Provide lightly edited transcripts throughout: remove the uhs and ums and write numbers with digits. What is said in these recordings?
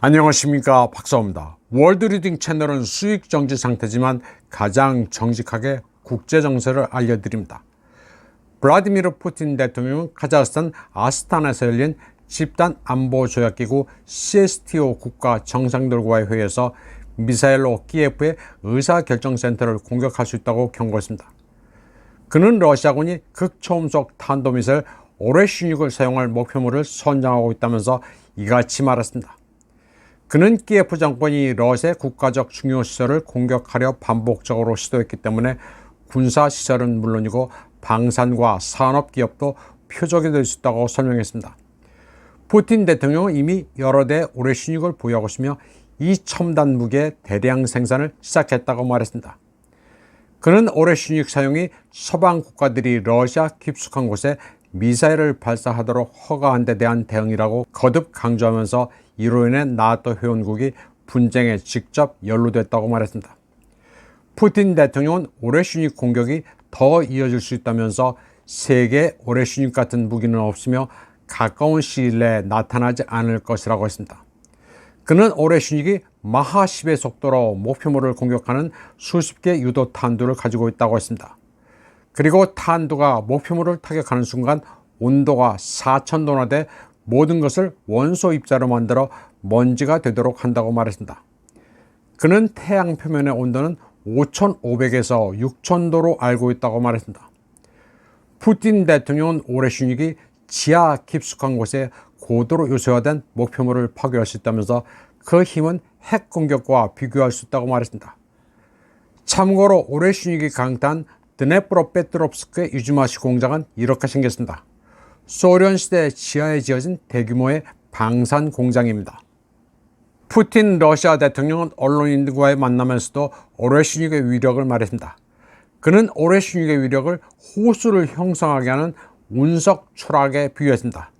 안녕하십니까, 박사입니다. 월드리딩 채널은 수익 정지 상태지만 가장 정직하게 국제 정세를 알려드립니다. 블라디미르 푸틴 대통령은 카자흐스탄 아스타나에서 열린 집단 안보 조약기구 CSTO 국가 정상들과의 회의에서 미사일로 키예프의 의사결정센터를 공격할 수 있다고 경고했습니다. 그는 러시아군이 극초음속 탄도미사일 오레슈닉을 사용할 목표물을 선정하고 있다면서 이같이 말했습니다. 그는 키예프 정권이 러시아의 국가적 중요 시설을 공격하려 반복적으로 시도했기 때문에 군사 시설은 물론이고 방산과 산업 기업도 표적이 될 수 있다고 설명했습니다. 푸틴 대통령은 이미 여러 대 오레슈닉을 보유하고 있으며 이 첨단 무기의 대량 생산을 시작했다고 말했습니다. 그는 오레슈닉 사용이 서방 국가들이 러시아 깊숙한 곳에 미사일을 발사하도록 허가한 데 대한 대응이라고 거듭 강조하면서 이로 인해 나토 회원국이 분쟁에 직접 연루됐다고 말했습니다. 푸틴 대통령은 오레슈닉 공격이 더 이어질 수 있다면서 세계에 오레슈닉 같은 무기는 없으며 가까운 시일 내에 나타나지 않을 것이라고 했습니다. 그는 오레슈닉이 마하 10의 속도로 목표물을 공격하는 수십 개 유도 탄두를 가지고 있다고 했습니다. 그리고 탄두가 목표물을 타격하는 순간 온도가 4000도나 돼 모든 것을 원소 입자로 만들어 먼지가 되도록 한다고 말했습니다. 그는 태양 표면의 온도는 5500에서 6000도로 알고 있다고 말했습니다. 푸틴 대통령은 오레슈닉이 지하 깊숙한 곳에 고도로 요소화된 목표물을 파괴할 수 있다면서 그 힘은 핵 공격과 비교할 수 있다고 말했습니다. 참고로 오레슈닉이 강타한 드네프로페트롭스크의 유즈마시 공장은 이렇게 생겼습니다. 소련 시대 지하에 지어진 대규모의 방산 공장입니다. 푸틴 러시아 대통령은 언론인들과의 만남에서도 오레슈닉의 위력을 말했습니다. 그는 오레슈닉의 위력을 호수를 형성하게 하는 운석 초락에 비유했습니다.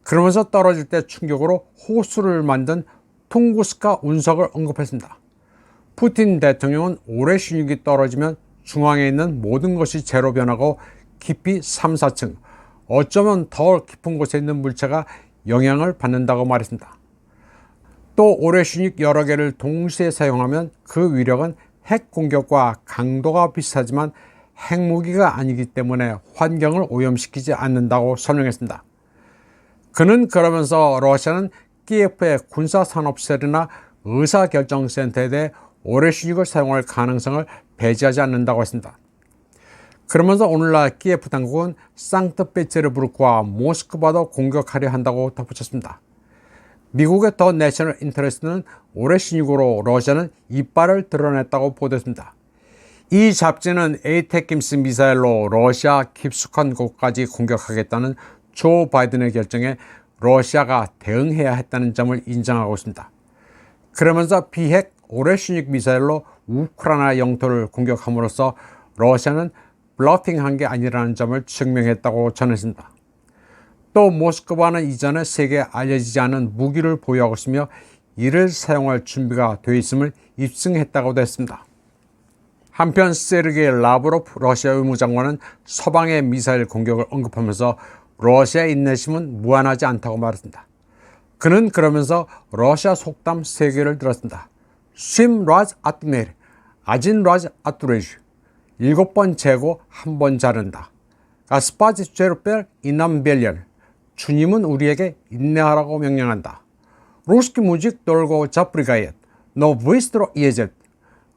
그러면서 떨어질 때 충격으로 호수를 만든 퉁구스카 운석을 언급했습니다. 푸틴 대통령은 오레슈닉이 떨어지면 중앙에 있는 모든 것이 재로 변하고 깊이 3, 4층, 어쩌면 더 깊은 곳에 있는 물체가 영향을 받는다고 말했습니다. 또 오레슈닉 여러 개를 동시에 사용하면 그 위력은 핵 공격과 강도가 비슷하지만 핵무기가 아니기 때문에 환경을 오염시키지 않는다고 설명했습니다. 그는 그러면서 러시아는 키예프의 군사산업셀이나 의사결정센터에 대해 오레슈닉을 사용할 가능성을 배제하지 않는다고 했습니다. 그러면서 오늘날 키예프 당국은 상트페테르부르크와 모스크바도 공격하려 한다고 덧붙였습니다. 미국의 더 내셔널 인터레스트는 오레슈닉으로 러시아는 이빨을 드러냈다고 보도했습니다. 이 잡지는 에이테킴스 미사일로 러시아 깊숙한 곳까지 공격하겠다는 조 바이든의 결정에 러시아가 대응해야 했다는 점을 인정하고 있습니다. 그러면서 비핵 오레슈닉 미사일로 우크라이나 영토를 공격함으로써 러시아는 블러핑한 게 아니라는 점을 증명했다고 전했습니다. 또 모스크바는 이전에 세계에 알려지지 않은 무기를 보유하고 있으며 이를 사용할 준비가 되어 있음을 입증했다고도 했습니다. 한편 세르게이 라브로프 러시아 의무장관은 서방의 미사일 공격을 언급하면서 러시아의 인내심은 무한하지 않다고 말했습니다. 그는 그러면서 러시아 속담 3개를 들었습니다. 쉼 라즈 아트메르, 아진 라즈 아투레주, 7번 재고 1번 자른다. 가스파지 제르펠 이남벨리얼, 주님은 우리에게 인내하라고 명령한다. 루스키 무직 돌고 자프리가옙, 너 브이스트로 이에젯.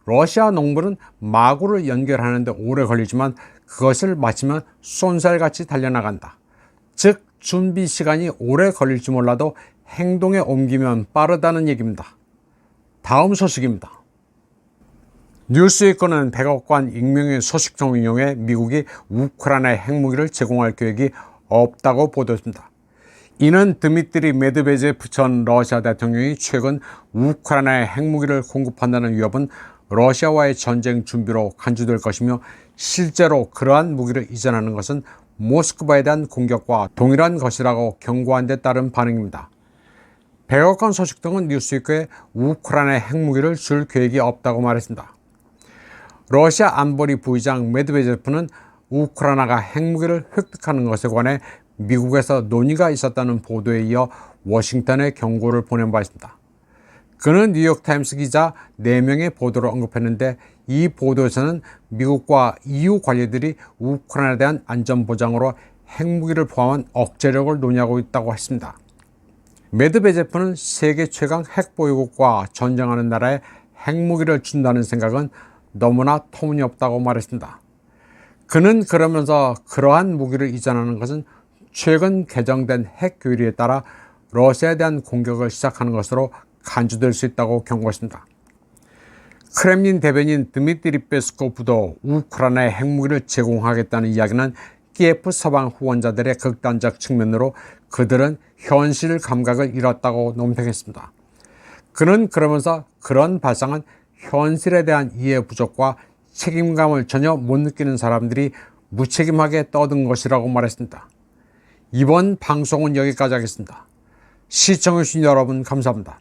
러시아 농부는 마구를 연결하는데 오래 걸리지만 그것을 마치면 쏜살같이 달려나간다. 즉 준비 시간이 오래 걸릴지 몰라도 행동에 옮기면 빠르다는 얘기입니다. 다음 소식입니다. 뉴스위크는 백악관 익명의 소식통을 인용해 미국이 우크라이나에 핵무기를 제공할 계획이 없다고 보도했습니다. 이는 드미트리 메드베제프 전 러시아 대통령이 최근 우크라이나에 핵무기를 공급한다는 위협은 러시아와의 전쟁 준비로 간주될 것이며 실제로 그러한 무기를 이전하는 것은 모스크바에 대한 공격과 동일한 것이라고 경고한 데 따른 반응입니다. 백악관 소식통은 뉴스위크에 우크라이나에 핵무기를 줄 계획이 없다고 말했습니다. 러시아 안보리 부의장 메드베제프는 우크라이나가 핵무기를 획득하는 것에 관해 미국에서 논의가 있었다는 보도에 이어 워싱턴에 경고를 보낸 바 있습니다. 그는 뉴욕타임스 기자 4명의 보도를 언급했는데 이 보도에서는 미국과 EU 관리들이 우크라이나에 대한 안전보장으로 핵무기를 포함한 억제력을 논의하고 있다고 했습니다. 메드베제프는 세계 최강 핵보유국과 전쟁하는 나라에 핵무기를 준다는 생각은 너무나 터무니없다고 말했습니다. 그는 그러면서 그러한 무기를 이전하는 것은 최근 개정된 핵교리에 따라 러시아에 대한 공격을 시작하는 것으로 간주될 수 있다고 경고했습니다. 크렘린 대변인 드미트리 페스코프도 우크라이나에 핵무기를 제공하겠다는 이야기는 키예프 서방 후원자들의 극단적 측면으로 그들은 현실 감각을 잃었다고 논평했습니다. 그는 그러면서 그런 발상은 현실에 대한 이해 부족과 책임감을 전혀 못 느끼는 사람들이 무책임하게 떠든 것이라고 말했습니다. 이번 방송은 여기까지 하겠습니다. 시청해주신 여러분 감사합니다.